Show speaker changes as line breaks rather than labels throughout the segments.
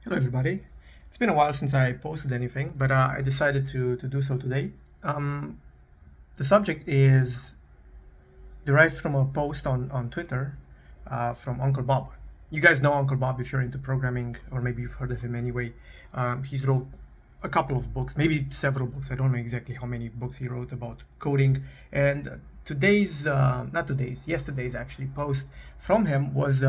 Hello everybody. It's been a while since I posted anything, but I decided to do so today. The subject is derived from a post on Twitter from Uncle Bob. You guys know Uncle Bob if you're into programming, or maybe you've heard of him anyway. He's wrote a couple of books, maybe several books. I don't know exactly how many books he wrote about coding. And yesterday's actually post from him was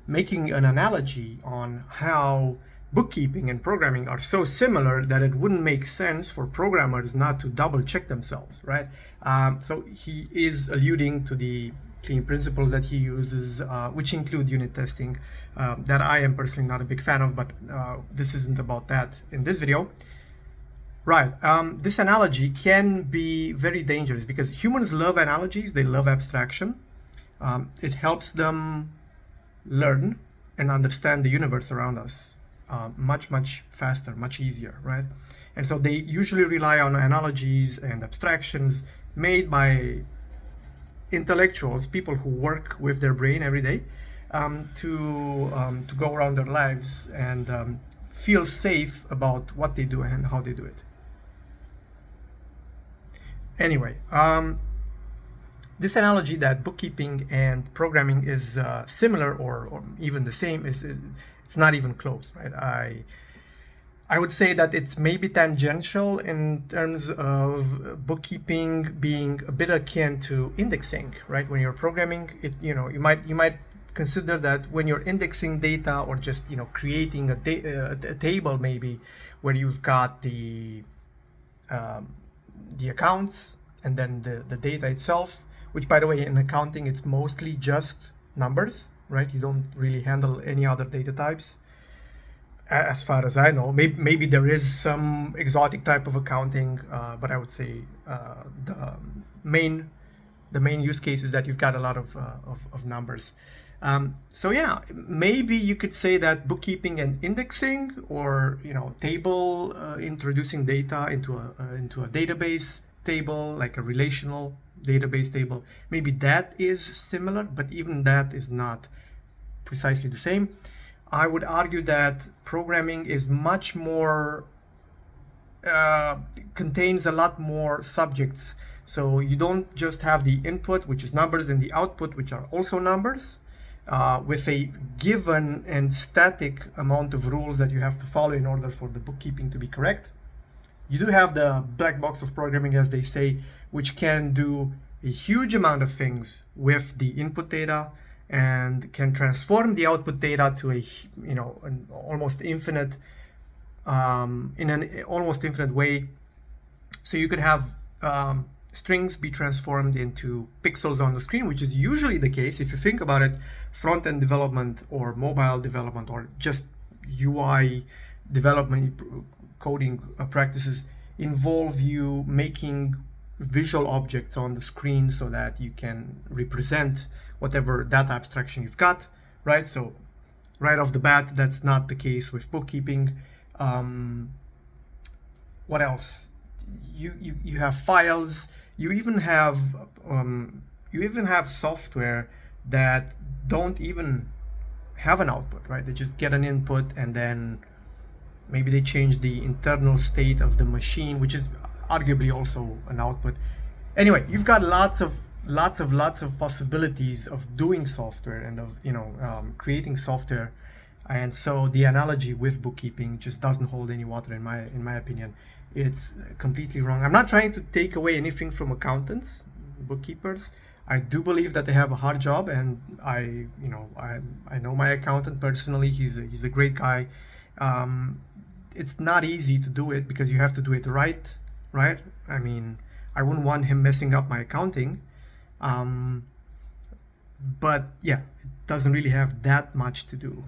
making an analogy on how bookkeeping and programming are so similar that it wouldn't make sense for programmers not to double check themselves, right? So he is alluding to the clean principles that he uses, which include unit testing, that I am personally not a big fan of, but this isn't about that in this video. Right, this analogy can be very dangerous because humans love analogies, they love abstraction. It helps them learn and understand the universe around us much faster, much easier, right? And so they usually rely on analogies and abstractions made by intellectuals, people who work with their brain every day, to go around their lives and feel safe about what they do and how they do it. Anyway, this analogy that bookkeeping and programming is similar or even the same it's not even close, right? I would say that it's maybe tangential in terms of bookkeeping being a bit akin to indexing, right? When you're programming, you might consider that when you're indexing data or just creating a table maybe where you've got the accounts and then the data itself, which by the way in accounting it's mostly just numbers, right? You don't really handle any other data types as far as I know. Maybe there is some exotic type of accounting, but I would say the main use case is that you've got a lot of numbers. So yeah, maybe you could say that bookkeeping and indexing, or table introducing data into a database table, like a relational database table, maybe that is similar, but even that is not precisely the same. I would argue that programming is much more contains a lot more subjects. So you don't just have the input, which is numbers, and the output, which are also numbers, with a given and static amount of rules that you have to follow in order for the bookkeeping to be correct. You do have the black box of programming, as they say, which can do a huge amount of things with the input data and can transform the output data to an almost infinite in an almost infinite way. So you could have strings be transformed into pixels on the screen, which is usually the case if you think about it. Front-end development or mobile development or just UI development coding practices involve you making visual objects on the screen so that you can represent whatever data abstraction you've got, right? So right off the bat, that's not the case with bookkeeping. What else? You have files. You even have software that don't even have an output, right? They just get an input and then maybe they change the internal state of the machine, which is arguably also an output. Anyway, you've got lots of possibilities of doing software and of creating software, and so the analogy with bookkeeping just doesn't hold any water in my opinion. It's completely wrong. I'm not trying to take away anything from accountants, bookkeepers. I do believe that they have a hard job, and I know my accountant personally. He's a great guy. It's not easy to do it because you have to do it right? I mean, I wouldn't want him messing up my accounting. But yeah, it doesn't really have that much to do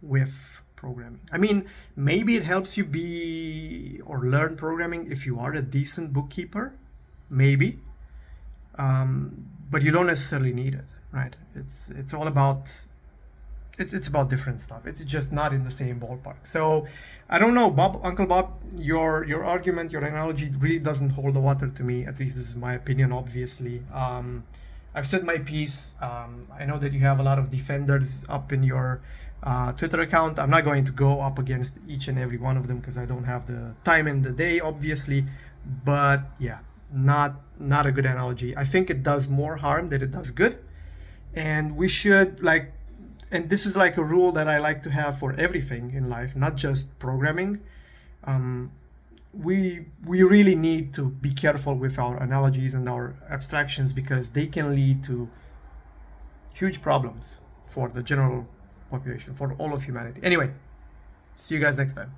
with programming. I mean, maybe it helps you be or learn programming if you are a decent bookkeeper, maybe. But you don't necessarily need it, right? It's all about it's about different stuff. It's just not in the same ballpark. So I don't know, Uncle Bob, your argument, your analogy really doesn't hold the water to me. At least this is my opinion, obviously. I've said my piece. I know that you have a lot of defenders up in your Twitter account. I'm not going to go up against each and every one of them because I don't have the time in the day, obviously. But yeah, not a good analogy. I think it does more harm than it does good. And we should and this is like a rule that I like to have for everything in life, not just programming. We really need to be careful with our analogies and our abstractions because they can lead to huge problems for the general population, for all of humanity. Anyway, see you guys next time.